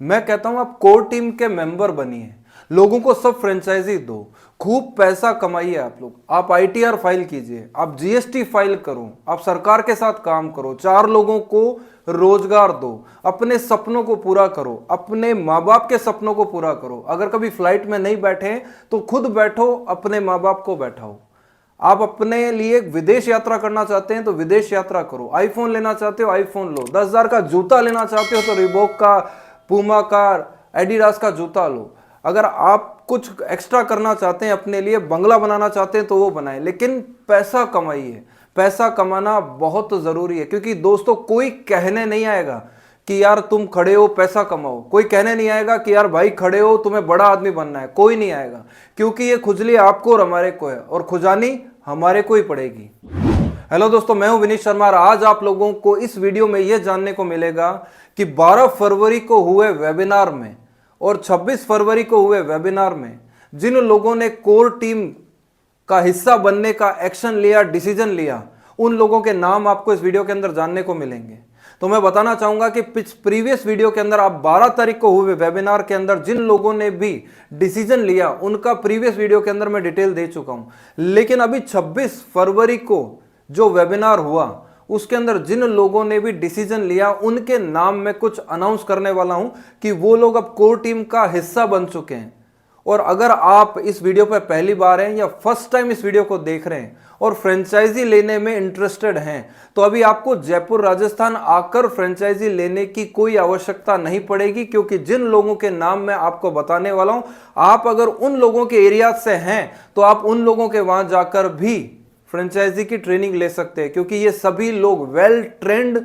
मैं कहता हूं आप कोर टीम के मेंबर बनिए, लोगों को सब फ्रेंचाइजी दो, खूब पैसा कमाइए। आप लोग, आप आईटीआर फाइल कीजिए, आप जीएसटी फाइल करो, आप सरकार के साथ काम करो, 4 लोगों को रोजगार दो, अपने सपनों को पूरा करो, अपने माँ बाप के सपनों को पूरा करो। अगर कभी फ्लाइट में नहीं बैठे तो खुद बैठो, अपने माँ बाप को बैठाओ। आप अपने लिए विदेश यात्रा करना चाहते हैं तो विदेश यात्रा करो, आईफोन लेना चाहते हो आईफोन लो, 10,000 का जूता लेना चाहते हो तो रिबॉक का, पूमा का, एडिडास का जूता लो। अगर आप कुछ एक्स्ट्रा करना चाहते हैं अपने लिए, बंगला बनाना चाहते हैं तो वो बनाएं, लेकिन पैसा कमाइए। पैसा कमाना बहुत जरूरी है, क्योंकि दोस्तों कोई कहने नहीं आएगा कि यार तुम खड़े हो पैसा कमाओ, कोई कहने नहीं आएगा कि यार भाई खड़े हो तुम्हें बड़ा आदमी बनना है, कोई नहीं आएगा, क्योंकि ये खुजली आपको और हमारे को है और खुजानी हमारे को ही पड़ेगी। हेलो दोस्तों, मैं हूं विनीत शर्मा और आज आप लोगों को इस वीडियो में यह जानने को मिलेगा कि 12 फरवरी को हुए वेबिनार में और 26 फरवरी को हुए वेबिनार में जिन लोगों ने कोर टीम का हिस्सा बनने का एक्शन लिया, डिसीजन लिया, उन लोगों के नाम आपको इस वीडियो के अंदर जानने को मिलेंगे। तो मैं बताना चाहूंगा कि प्रीवियस वीडियो के अंदर आप 12 तारीख को हुए वेबिनार के अंदर जिन लोगों ने भी डिसीजन लिया उनका प्रीवियस वीडियो के अंदर मैं डिटेल दे चुका हूं, लेकिन अभी 26 फरवरी को जो वेबिनार हुआ उसके अंदर जिन लोगों ने भी डिसीजन लिया उनके नाम में कुछ अनाउंस करने वाला हूं कि वो लोग अब कोर टीम का हिस्सा बन चुके हैं। और अगर आप इस वीडियो पर पहली बार हैं या फर्स्ट टाइम इस वीडियो को देख रहे हैं और फ्रेंचाइजी लेने में इंटरेस्टेड हैं, तो अभी आपको जयपुर राजस्थान आकर फ्रेंचाइजी लेने की कोई आवश्यकता नहीं पड़ेगी, क्योंकि जिन लोगों के नाम मैं आपको बताने वाला हूं, आप अगर उन लोगों के एरिया से हैं तो आप उन लोगों के वहां जाकर भी फ्रेंचाइजी की ट्रेनिंग ले सकते हैं, क्योंकि ये सभी लोग वेल ट्रेंड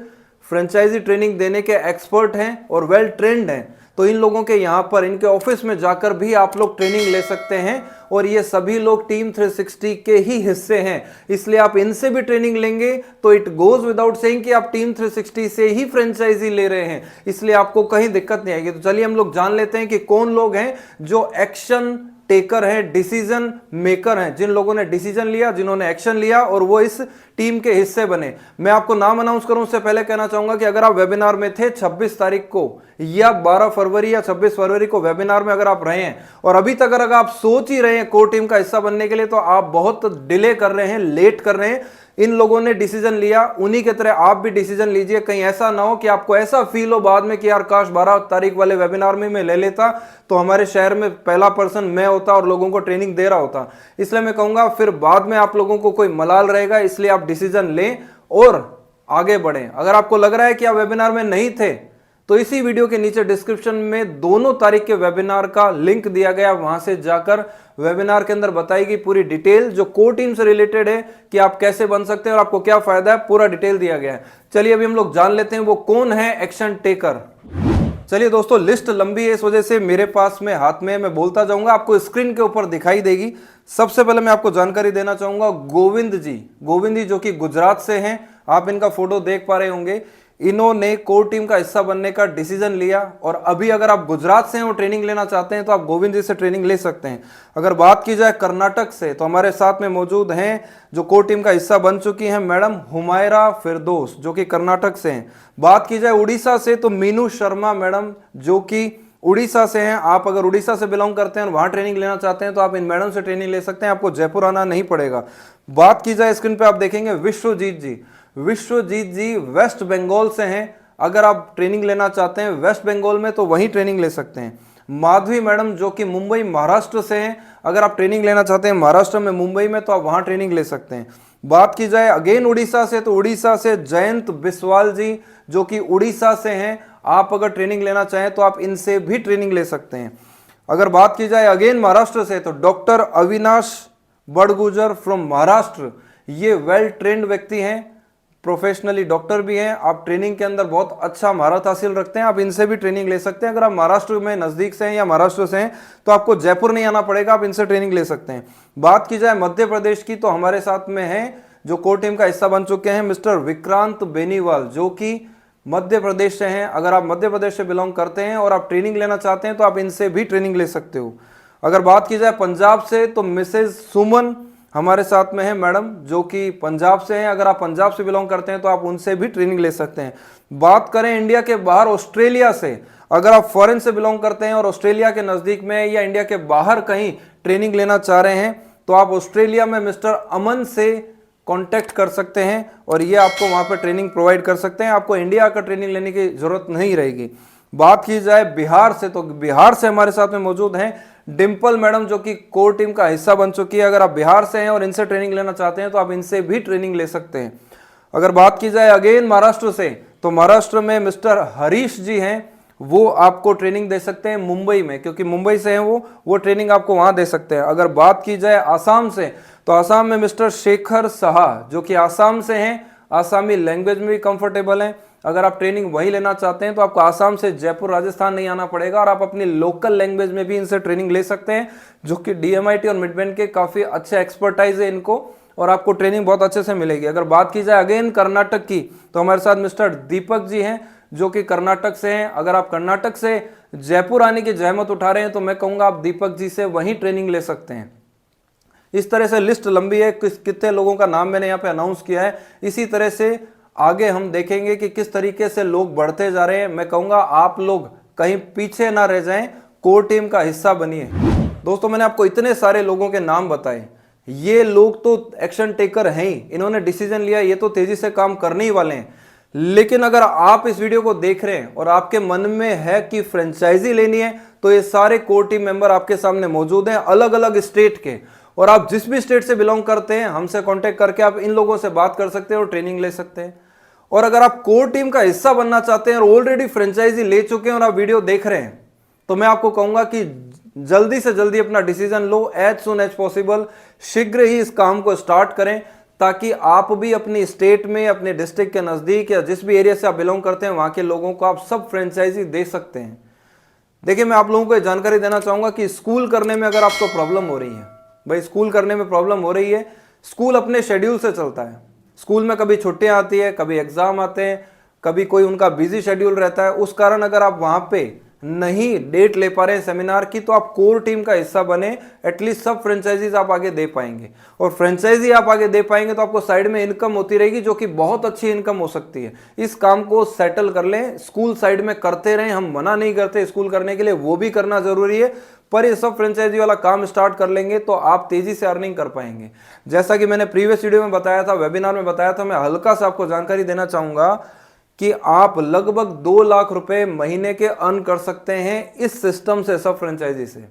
फ्रेंचाइजी ट्रेनिंग देने के एक्सपर्ट हैं और वेल ट्रेंड हैं। तो इन लोगों के यहां पर इनके ऑफिस में जाकर भी आप लोग ट्रेनिंग ले सकते हैं और ये सभी लोग टीम 360 के ही हिस्से हैं, इसलिए आप इनसे भी ट्रेनिंग लेंगे तो इट गोज विदाउट सेइंग कि आप टीम 360 से ही फ्रेंचाइजी ले रहे हैं, इसलिए आपको कहीं दिक्कत नहीं आएगी। तो चलिए हम लोग जान लेते हैं कि कौन लोग हैं जो एक्शन टेकर है, डिसीजन मेकर हैं, जिन लोगों ने डिसीजन लिया, जिन्होंने एक्शन लिया और वो इस टीम के हिस्से बने। मैं आपको नाम अनाउंस करूं उससे पहले कहना चाहूंगा कि अगर आप वेबिनार में थे 26 तारीख को या 12 फरवरी या 26 फरवरी को वेबिनार में अगर आप रहे हैं और अभी तक अगर आप सोच ही रहे हैं कोर टीम का हिस्सा बनने के लिए, तो आप बहुत डिले कर रहे हैं, लेट कर रहे हैं। इन लोगों ने डिसीजन लिया, उन्हीं की तरह आप भी डिसीजन लीजिए। कहीं ऐसा ना हो कि आपको ऐसा फील हो बाद में कि यार काश 12 तारीख वाले वेबिनार में मैं ले लेता तो हमारे शहर में पहला पर्सन मैं होता और लोगों को ट्रेनिंग दे रहा होता। इसलिए मैं कहूंगा फिर बाद में आप लोगों को कोई मलाल रहेगा, इसलिए आप डिसीजन लें और आगे बढ़ें। अगर आपको लग रहा है कि आप वेबिनार में नहीं थे तो इसी वीडियो के नीचे डिस्क्रिप्शन में दोनों तारीख के वेबिनार का लिंक दिया गया, वहां से जाकर वेबिनार के अंदर बताई गई पूरी डिटेल जो कोर टीम से रिलेटेड है कि आप कैसे बन सकते हैं और आपको क्या फायदा है, पूरा डिटेल दिया गया है। चलिए अभी हम लोग जान लेते हैं वो कौन है एक्शन टेकर। चलिए दोस्तों, लिस्ट लंबी है, इस वजह से मेरे पास में हाथ में मैं बोलता जाऊंगा, आपको स्क्रीन के ऊपर दिखाई देगी। सबसे पहले मैं आपको जानकारी देना चाहूंगा गोविंद जी जो कि गुजरात से हैं, आप इनका फोटो देख पा रहे होंगे। इन्होंने कोर टीम का हिस्सा बनने का डिसीजन लिया और अभी अगर आप गुजरात से हैं और ट्रेनिंग लेना चाहते हैं तो आप गोविंद जी से ट्रेनिंग ले सकते हैं। अगर बात की जाए कर्नाटक से तो हमारे साथ में मौजूद हैं जो कोर टीम का हिस्सा बन चुकी हैं मैडम हुमायरा फिरदौस जो कि कर्नाटक से हैं। बात की जाए उड़ीसा से तो मीनू शर्मा मैडम जो कि उड़ीसा से हैं। आप अगर उड़ीसा से बिलोंग करते हैं और वहां ट्रेनिंग लेना चाहते हैं तो आप इन मैडम से ट्रेनिंग ले सकते हैं, आपको जयपुर आना नहीं पड़ेगा। बात की जाए स्क्रीन पे आप देखेंगे विश्वजीत जी वेस्ट बंगाल से हैं। अगर आप ट्रेनिंग लेना चाहते हैं वेस्ट बंगाल में तो वहीं ट्रेनिंग ले सकते हैं। माधवी मैडम जो कि मुंबई महाराष्ट्र से हैं, अगर आप ट्रेनिंग लेना चाहते हैं महाराष्ट्र में मुंबई में तो आप वहां ट्रेनिंग ले सकते हैं। बात की जाए अगेन उड़ीसा से तो उड़ीसा से जयंत बिस्वाल जी जो कि उड़ीसा से हैं, आप अगर ट्रेनिंग लेना चाहें तो आप इनसे भी ट्रेनिंग ले सकते हैं। अगर बात की जाए अगेन महाराष्ट्र से तो डॉक्टर अविनाश बड़गुजर फ्रॉम महाराष्ट्र, ये वेल ट्रेंड व्यक्ति हैं, प्रोफेशनली डॉक्टर भी हैं, आप ट्रेनिंग के अंदर बहुत अच्छा महारत हासिल रखते हैं, आप इनसे भी ट्रेनिंग ले सकते हैं। अगर आप महाराष्ट्र में नजदीक से हैं या महाराष्ट्र से हैं तो आपको जयपुर नहीं आना पड़ेगा, आप इनसे ट्रेनिंग ले सकते हैं। बात की जाए मध्य प्रदेश की तो हमारे साथ में हैं जो कोर टीम का हिस्सा बन चुके हैं मिस्टर विक्रांत बेनीवाल जो कि मध्य प्रदेश से हैं। अगर आप मध्य प्रदेश से बिलोंग करते हैं और आप ट्रेनिंग लेना चाहते हैं तो आप इनसे भी ट्रेनिंग ले सकते हो। अगर बात की जाए पंजाब से तो मिसेज सुमन हमारे साथ में है मैडम जो कि पंजाब से हैं। अगर आप पंजाब से बिलोंग करते हैं तो आप उनसे भी ट्रेनिंग ले सकते हैं। बात करें इंडिया के बाहर ऑस्ट्रेलिया से, अगर आप फॉरेन से बिलोंग करते हैं और ऑस्ट्रेलिया के नज़दीक में या इंडिया के बाहर कहीं ट्रेनिंग लेना चाह रहे हैं तो आप ऑस्ट्रेलिया में मिस्टर अमन से कांटेक्ट कर सकते हैं और ये आपको वहाँ पर ट्रेनिंग प्रोवाइड कर सकते हैं। आपको इंडिया का ट्रेनिंग लेने की ज़रूरत नहीं रहेगी। बात की जाए बिहार से, तो बिहार से हमारे साथ में मौजूद हैं डिंपल मैडम, जो कि कोर टीम का हिस्सा बन चुकी है। अगर आप बिहार से हैं और इनसे ट्रेनिंग लेना चाहते हैं तो आप इनसे भी ट्रेनिंग ले सकते हैं। अगर बात की जाए अगेन महाराष्ट्र से, तो महाराष्ट्र में मिस्टर हरीश जी हैं, वो आपको ट्रेनिंग दे सकते हैं मुंबई में, क्योंकि मुंबई से हैं वो ट्रेनिंग आपको वहां दे सकते हैं। अगर बात की जाए आसाम से, तो आसाम में मिस्टर शेखर साहा, जो कि आसाम से हैं, आसामी लैंग्वेज में भी कंफर्टेबल हैं। अगर आप ट्रेनिंग वही लेना चाहते हैं तो आपको आसाम से जयपुर राजस्थान नहीं आना पड़ेगा और आप अपनी लोकल लैंग्वेज में भी इनसे ट्रेनिंग ले सकते हैं, जो कि DMIT और मिडबैंड के काफ़ी अच्छे एक्सपर्टाइज है इनको, और आपको ट्रेनिंग बहुत अच्छे से मिलेगी। अगर बात की जाए अगेन कर्नाटक की, तो हमारे साथ मिस्टर दीपक जी हैं, जो कि कर्नाटक से हैं। अगर आप कर्नाटक से जयपुर आने की जहमत उठा रहे हैं तो मैं कहूँगा आप दीपक जी से वहीं ट्रेनिंग ले सकते हैं। इस तरह से लिस्ट लंबी है, कितने लोगों का नाम मैंने यहाँ पे अनाउंस किया है। इसी तरह से आगे हम देखेंगे कि किस तरीके से लोग बढ़ते जा रहे हैं। मैं कहूँगा आप लोग कहीं पीछे ना रह जाएं, कोर टीम का हिस्सा बनिए। दोस्तों, मैंने आपको इतने सारे लोगों के नाम बताए, ये लोग तो एक्शन टेकर हैं ही, इन्होंने डिसीजन लिया, ये तो तेजी से काम करने ही वाले हैं। लेकिन अगर आप इस वीडियो को देख रहे हैं और आपके मन में है कि फ्रेंचाइजी लेनी है, तो ये सारे कोर टीम मेंबर आपके सामने मौजूद हैं, अलग अलग स्टेट के, और आप जिस भी स्टेट से बिलोंग करते हैं हमसे कांटेक्ट करके आप इन लोगों से बात कर सकते हैं और ट्रेनिंग ले सकते हैं। और अगर आप कोर टीम का हिस्सा बनना चाहते हैं और ऑलरेडी फ्रेंचाइजी ले चुके हैं और आप वीडियो देख रहे हैं, तो मैं आपको कहूंगा कि जल्दी से जल्दी अपना डिसीजन लो, एज सुन एज पॉसिबल, शीघ्र ही इस काम को स्टार्ट करें, ताकि आप भी अपनी स्टेट में, अपने डिस्ट्रिक्ट के नज़दीक या जिस भी एरिया से आप बिलोंग करते हैं वहाँ के लोगों को आप सब फ्रेंचाइजी दे सकते हैं। देखिए, मैं आप लोगों को जानकारी देना चाहूँगा कि स्कूल करने में अगर आपको प्रॉब्लम हो रही है, भाई स्कूल करने में प्रॉब्लम हो रही है, स्कूल अपने शेड्यूल से चलता है। स्कूल में कभी छुट्टियाँ आती है, कभी एग्ज़ाम आते हैं, कभी कोई उनका बिजी शेड्यूल रहता है, उस कारण अगर आप वहाँ पे नहीं डेट ले पा रहे हैं सेमिनार की, तो आप कोर टीम का हिस्सा बने, एटलीस्ट सब फ्रेंचाइजीज आप आगे दे पाएंगे। और फ्रेंचाइजी आप आगे दे पाएंगे तो आपको साइड में इनकम होती रहेगी, जो कि बहुत अच्छी इनकम हो सकती है। इस काम को सेटल कर लें, स्कूल साइड में करते रहें, हम मना नहीं करते स्कूल करने के लिए, वो भी करना जरूरी है, पर ये सब फ्रेंचाइजी वाला काम स्टार्ट कर लेंगे तो आप तेजी से अर्निंग कर पाएंगे। जैसा कि मैंने प्रीवियस वीडियो में बताया था, वेबिनार में बताया था, मैं हल्का सा आपको जानकारी देना चाहूंगा कि आप लगभग 2 लाख रुपए महीने के अर्न कर सकते हैं इस सिस्टम से, सब फ्रेंचाइजी से।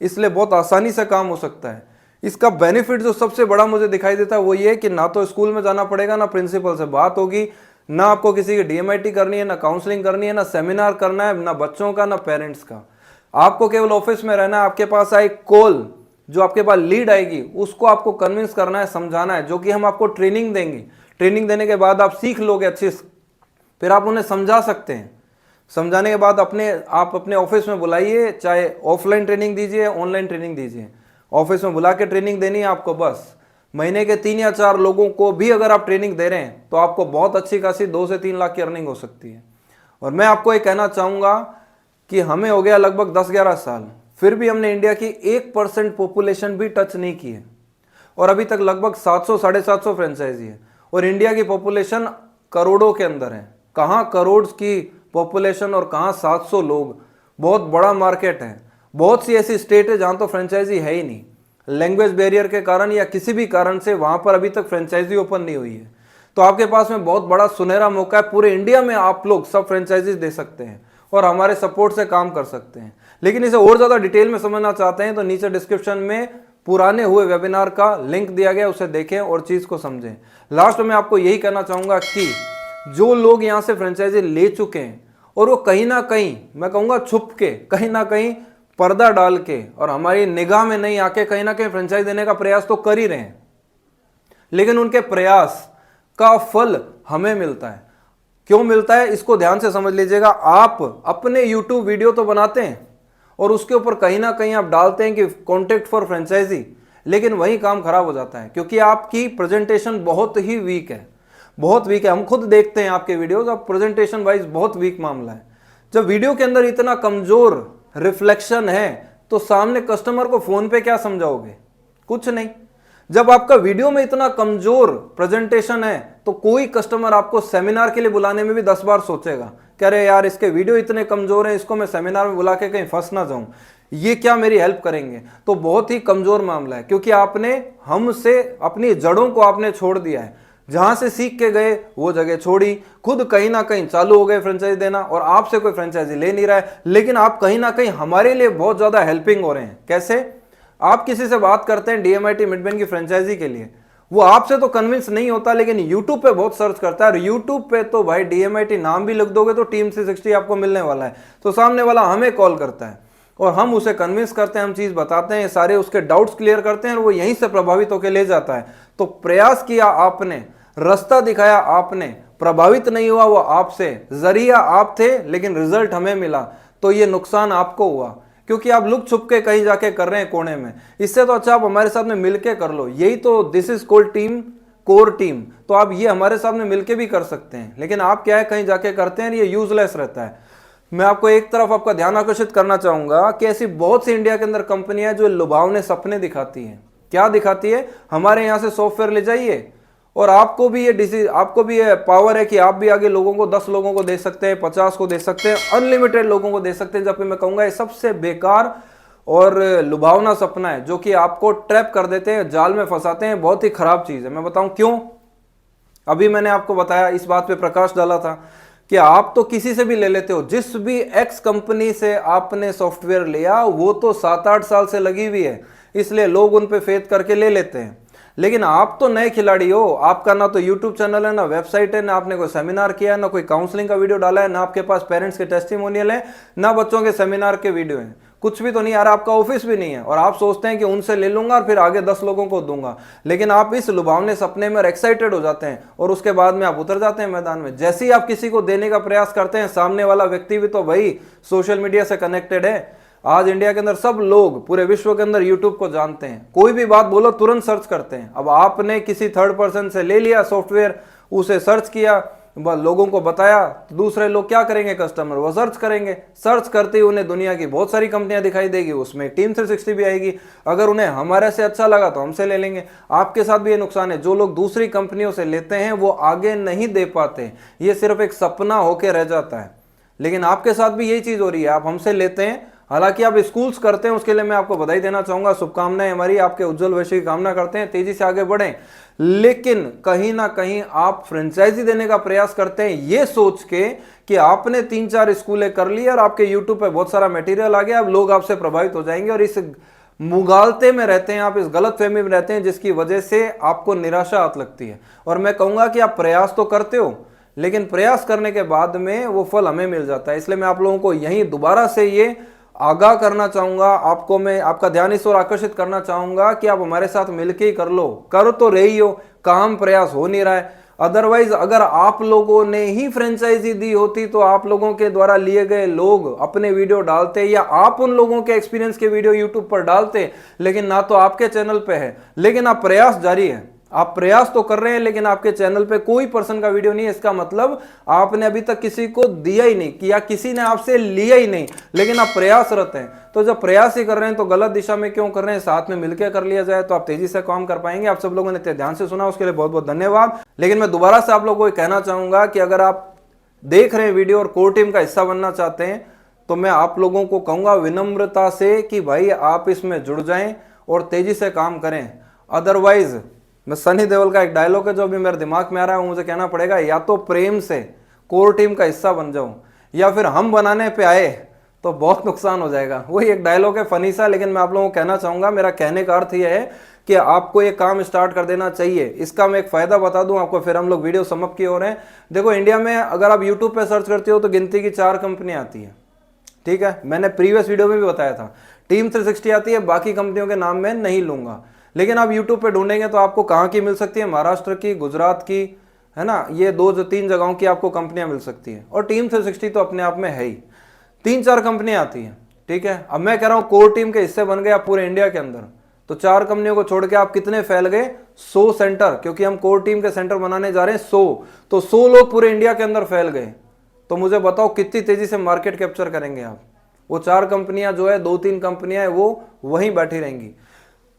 इसलिए बहुत आसानी से काम हो सकता है। इसका बेनिफिट जो सबसे बड़ा मुझे दिखाई देता है वो ये कि ना तो स्कूल में जाना पड़ेगा, ना प्रिंसिपल से बात होगी, ना आपको किसी की DMIT करनी है, ना काउंसलिंग करनी है, ना सेमिनार करना है, ना बच्चों का, ना पेरेंट्स का। आपको केवल ऑफिस में रहना है, आपके पास आए कॉल, जो आपके पास लीड आएगी उसको आपको कन्विंस करना है, समझाना है, जो कि हम आपको ट्रेनिंग देंगे। ट्रेनिंग देने के बाद आप सीख लोगे अच्छे, फिर आप उन्हें समझा सकते हैं। समझाने के बाद आप अपने ऑफिस में बुलाइए, चाहे ऑफलाइन ट्रेनिंग दीजिए, ऑनलाइन ट्रेनिंग दीजिए, ऑफिस में बुला के ट्रेनिंग देनी है आपको। बस महीने के 3 या 4 लोगों को भी अगर आप ट्रेनिंग दे रहे हैं तो आपको बहुत अच्छी खासी 2 से 3 लाख की अर्निंग हो सकती है। और मैं आपको ये कहना चाहूँगा कि हमें हो गया लगभग 10-11 साल, फिर भी हमने इंडिया की 1% पॉपुलेशन भी टच नहीं की है, और अभी तक लगभग 700-750 फ्रेंचाइजी है, और इंडिया की पॉपुलेशन करोड़ों के अंदर है। कहाँ करोड़ की पॉपुलेशन और कहाँ 700 लोग, बहुत बड़ा मार्केट है। बहुत सी ऐसी स्टेट है जहाँ तो फ्रेंचाइजी है ही नहीं, लैंग्वेज बैरियर के कारण या किसी भी कारण से वहाँ पर अभी तक फ्रेंचाइजी ओपन नहीं हुई है। तो आपके पास में बहुत बड़ा सुनहरा मौका है, पूरे इंडिया में आप लोग सब फ्रेंचाइजीज दे सकते हैं और हमारे सपोर्ट से काम कर सकते हैं। लेकिन इसे और ज़्यादा डिटेल में समझना चाहते हैं तो नीचे डिस्क्रिप्शन में पुराने हुए वेबिनार का लिंक दिया गया, उसे देखें और चीज़ को समझें। लास्ट में मैं आपको यही कहना चाहूँगा कि जो लोग यहाँ से फ्रेंचाइजी ले चुके हैं और वो कहीं ना कहीं, मैं कहूँगा छुप के, कहीं ना कहीं पर्दा डाल के और हमारी निगाह में नहीं आके कहीं ना कहीं फ्रेंचाइज देने का प्रयास तो कर ही रहे हैं, लेकिन उनके प्रयास का फल हमें मिलता है। क्यों मिलता है इसको ध्यान से समझ लीजिएगा। आप अपने YouTube वीडियो तो बनाते हैं और उसके ऊपर कहीं ना कहीं आप डालते हैं कि कॉन्टेक्ट फॉर फ्रेंचाइजी, लेकिन वही काम खराब हो जाता है क्योंकि आपकी प्रेजेंटेशन बहुत ही वीक है, बहुत वीक है। हम खुद देखते हैं आपके वीडियोस, अब प्रेजेंटेशन वाइज बहुत वीक मामला है। जब वीडियो के अंदर इतना कमजोर रिफ्लेक्शन है तो सामने कस्टमर को फोन पे क्या समझाओगे? कुछ नहीं। जब आपका वीडियो में इतना कमजोर प्रेजेंटेशन है तो कोई कस्टमर आपको सेमिनार के लिए बुलाने में भी 10 बार सोचेगा कह रहे यार इसके वीडियो इतने कमजोर हैं, इसको मैं सेमिनार में बुला के कहीं फंस ना जाऊं, ये क्या मेरी हेल्प करेंगे? तो बहुत ही कमजोर मामला है, क्योंकि आपने हमसे अपनी जड़ों को आपने छोड़ दिया है। जहां से सीख के गए वो जगह छोड़ी, खुद कहीं ना कहीं चालू हो गए फ्रेंचाइजी देना, और आपसे कोई फ्रेंचाइजी ले नहीं रहा है, लेकिन आप कहीं ना कहीं हमारे लिए बहुत ज्यादा हेल्पिंग हो रहे हैं। कैसे? आप किसी से बात करते हैं DMIT मिडबेन की फ्रेंचाइजी के लिए, वो आपसे तो कन्विंस नहीं होता, लेकिन यूट्यूब पे बहुत सर्च करता है, और यूट्यूब पे तो भाई DMIT नाम भी लिख दोगे तो टीम 360 आपको मिलने वाला है। तो सामने वाला हमें कॉल करता है और हम उसे कन्विंस करते हैं, हम चीज बताते हैं, सारे उसके डाउट्स क्लियर करते हैं और वो यहीं से प्रभावित होकर ले जाता है। तो प्रयास किया आपने, रास्ता दिखाया आपने, प्रभावित नहीं हुआ वो आपसे, जरिया आप थे लेकिन रिजल्ट हमें मिला, तो ये नुकसान आपको हुआ, क्योंकि आप लुक छुप के कहीं जाके कर रहे हैं कोने में। इससे तो अच्छा आप हमारे साथ में मिलके कर लो, यही तो this is called team, core team. तो आप ये हमारे सामने मिलके भी कर सकते हैं, लेकिन आप क्या है कहीं जाके करते हैं, ये यूजलेस रहता है। मैं आपको एक तरफ आपका ध्यान आकर्षित करना चाहूंगा कि ऐसी बहुत सी इंडिया के अंदर कंपनियां जो लुभावने सपने दिखाती हैं। क्या दिखाती है? हमारे यहां से सॉफ्टवेयर ले जाइए और आपको भी ये पावर है कि आप भी आगे लोगों को 10 लोगों को दे सकते हैं, 50 को दे सकते हैं, अनलिमिटेड लोगों को दे सकते हैं। जबकि मैं कहूंगा ये सबसे बेकार और लुभावना सपना है, जो कि आपको ट्रैप कर देते हैं, जाल में फंसाते हैं। बहुत ही खराब चीज है। मैं बताऊं क्यों? अभी मैंने आपको बताया, इस बात पे प्रकाश डाला था कि आप तो किसी से भी ले लेते हो, जिस भी एक्स कंपनी से आपने सॉफ्टवेयर लिया वो तो 7-8 साल से लगी हुई है, इसलिए लोग उन पे फेथ करके ले लेते हैं। लेकिन आप तो नए खिलाड़ी हो, आपका ना तो यूट्यूब चैनल है, ना वेबसाइट है, ना आपने कोई सेमिनार किया है, ना कोई काउंसलिंग का वीडियो डाला है, ना आपके पास पेरेंट्स के टेस्टिमोनियल है, ना बच्चों के सेमिनार के वीडियो हैं, कुछ भी तो नहीं। यार आपका ऑफिस भी नहीं है और आप सोचते हैं कि उनसे ले लूंगा और फिर आगे 10 लोगों को दूंगा। लेकिन आप इस लुभावने सपने में एक्साइटेड हो जाते हैं और उसके बाद में आप उतर जाते हैं मैदान में। जैसे ही आप किसी को देने का प्रयास करते हैं, सामने वाला व्यक्ति भी तो भाई सोशल मीडिया से कनेक्टेड है। आज इंडिया के अंदर सब लोग पूरे विश्व के अंदर यूट्यूब को जानते हैं, कोई भी बात बोलो तुरंत सर्च करते हैं। अब आपने किसी थर्ड पर्सन से ले लिया सॉफ्टवेयर, उसे सर्च किया, लोगों को बताया, तो दूसरे लोग क्या करेंगे? कस्टमर वो सर्च करेंगे, सर्च करते ही उन्हें दुनिया की बहुत सारी कंपनियां दिखाई देगी, उसमें टीम 360 भी आएगी। अगर उन्हें हमारे से अच्छा लगा तो हमसे ले लेंगे। आपके साथ भी ये नुकसान है, जो लोग दूसरी कंपनियों से लेते हैं वो आगे नहीं दे पाते, ये सिर्फ एक सपना होके रह जाता है। लेकिन आपके साथ भी यही चीज हो रही है, आप हमसे लेते हैं, हालांकि आप स्कूल्स करते हैं, उसके लिए मैं आपको बधाई देना चाहूंगा, शुभकामनाएं हमारी, आपके उज्जवल भविष्य की कामना करते हैं, तेजी से आगे बढ़ें। लेकिन कहीं ना कहीं आप फ्रेंचाइजी देने का प्रयास करते हैं ये सोच के कि आपने 3-4 स्कूलें कर ली और आपके यूट्यूब पे बहुत सारा मटेरियल आ गया, अब लोग आपसे प्रभावित हो जाएंगे, और इस मुगालते में रहते हैं आप, इस गलत फहमी में रहते हैं, जिसकी वजह से आपको निराशा आत लगती है। और मैं कहूंगा कि आप प्रयास तो करते हो, लेकिन प्रयास करने के बाद में वो फल हमें मिल जाता है। इसलिए मैं आप लोगों को यही दोबारा से ये आगाह करना चाहूंगा, आपको मैं आपका ध्यान इस ओर आकर्षित करना चाहूंगा कि आप हमारे साथ मिलके ही कर लो। कर तो रही हो, काम प्रयास हो नहीं रहा है। अदरवाइज अगर आप लोगों ने ही फ्रेंचाइजी दी होती तो आप लोगों के द्वारा लिए गए लोग अपने वीडियो डालते, या आप उन लोगों के एक्सपीरियंस के वीडियो यूट्यूब पर डालते, लेकिन ना तो आपके चैनल पे है। लेकिन आप प्रयास जारी है, आप प्रयास तो कर रहे हैं, लेकिन आपके चैनल पे कोई पर्सन का वीडियो नहीं है। इसका मतलब आपने अभी तक किसी को दिया ही नहीं, किया किसी ने आपसे लिया ही नहीं, लेकिन आप प्रयासरत हैं। तो जब प्रयास ही कर रहे हैं तो गलत दिशा में क्यों कर रहे हैं? साथ में मिलकर कर लिया जाए तो आप तेजी से काम कर पाएंगे। आप सब लोगों ने इतने ध्यान से सुना, उसके लिए बहुत बहुत धन्यवाद। लेकिन मैं दोबारा से आप लोगों को कहना चाहूंगा कि अगर आप देख रहे हैं वीडियो और कोर टीम का हिस्सा बनना चाहते हैं, तो मैं आप लोगों को कहूंगा विनम्रता से कि भाई आप इसमें जुड़ जाएं और तेजी से काम करें। अदरवाइज मैं सनी देओल का एक डायलॉग है जो अभी मेरे दिमाग में आ रहा है, मुझे कहना पड़ेगा, या तो प्रेम से कोर टीम का हिस्सा बन जाऊं, या फिर हम बनाने पे आए तो बहुत नुकसान हो जाएगा। वही एक डायलॉग है फनी सा, लेकिन मैं आप लोगों को कहना चाहूंगा, मेरा कहने का अर्थ यह है कि आपको ये काम स्टार्ट कर देना चाहिए। इसका मैं एक फायदा बता दूं आपको, फिर हम लोग वीडियो समाप्त की ओर हैं। देखो, इंडिया में अगर आप यूट्यूब पे सर्च करते हो तो गिनती की 4 कंपनियां आती है, ठीक है। मैंने प्रीवियस वीडियो में भी बताया था, टीम 360 आती है, बाकी कंपनियों के नाम मैं नहीं लूंगा। लेकिन आप YouTube पे ढूंढेंगे तो आपको कहाँ की मिल सकती है? महाराष्ट्र की, गुजरात की, है ना, ये 2-3 जगहों की आपको कंपनियां मिल सकती है। और टीम 360 तो अपने आप में है ही, 3-4 कंपनियां आती हैं, ठीक है। अब मैं कह रहा हूं कोर टीम के हिस्से बन गए आप पूरे इंडिया के अंदर, तो 4 कंपनियों को छोड़ के आप कितने फैल गए? 100 सेंटर, क्योंकि हम कोर टीम के सेंटर बनाने जा रहे हैं 100, तो 100 लोग पूरे इंडिया के अंदर फैल गए। तो मुझे बताओ कितनी तेजी से मार्केट कैप्चर करेंगे आप? वो 4 कंपनियां जो है, 2-3 कंपनियां है, वो वहीं बैठी रहेंगी।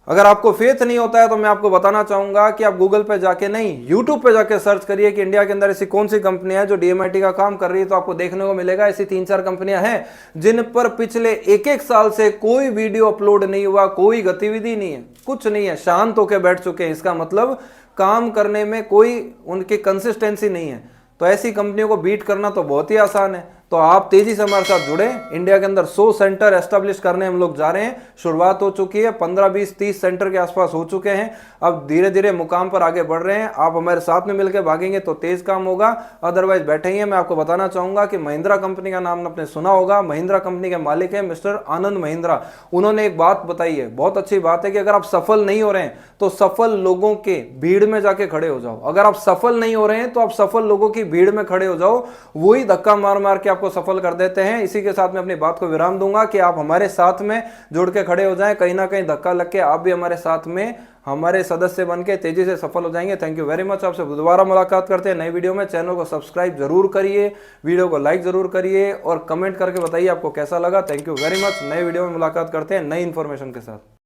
अगर आपको फेथ नहीं होता है तो मैं आपको बताना चाहूंगा कि आप गूगल पे जाके नहीं, यूट्यूब पे जाके सर्च करिए कि इंडिया के अंदर ऐसी कौन सी कंपनियां हैं जो डीएमआईटी का काम कर रही है, तो आपको देखने को मिलेगा ऐसी 3-4 कंपनियां हैं जिन पर पिछले एक साल से कोई वीडियो अपलोड नहीं हुआ, कोई गतिविधि नहीं है, कुछ नहीं है, शांत होकर बैठ चुके हैं। इसका मतलब काम करने में कोई उनकी कंसिस्टेंसी नहीं है। तो ऐसी कंपनियों को बीट करना तो बहुत ही आसान है। तो आप तेजी से हमारे साथ जुड़े। इंडिया के अंदर 100 सेंटर एस्टेब्लिश करने हम लोग जा रहे हैं। शुरुआत हो चुकी है, 15, 20, 30 सेंटर के आसपास हो चुके हैं। अब धीरे धीरे मुकाम पर आगे बढ़ रहे हैं। आप हमारे साथ में मिलकर भागेंगे तो तेज काम होगा, अदरवाइज बैठे ही हैं। मैं आपको बताना चाहूंगा कि महिंद्रा कंपनी का नाम आपने सुना होगा। महिंद्रा कंपनी के मालिक है मिस्टर आनंद महिंद्रा। उन्होंने एक बात बताई है, बहुत अच्छी बात है, कि अगर आप सफल नहीं हो रहे हैं तो सफल लोगों के भीड़ में जाके खड़े हो जाओ। अगर आप सफल नहीं हो रहे हैं तो आप सफल लोगों की भीड़ में खड़े हो जाओ, वही धक्का मार मार के आपको सफल कर देते हैं। इसी के साथ मैं अपनी बात को विराम दूंगा कि आप हमारे साथ में जुड़ के खड़े हो जाएं। कहीं ना कहीं धक्का लग के आप भी हमारे साथ में हमारे सदस्य बन के तेजी से सफल हो जाएंगे। Thank you very much. आपसे दोबारा मुलाकात करते हैं नई वीडियो में। चैनल को सब्सक्राइब जरूर करिए, वीडियो को लाइक जरूर करिए और कमेंट करके बताइए आपको कैसा लगा। Thank you very much. नई वीडियो में मुलाकात करते हैं नई इंफॉर्मेशन के साथ।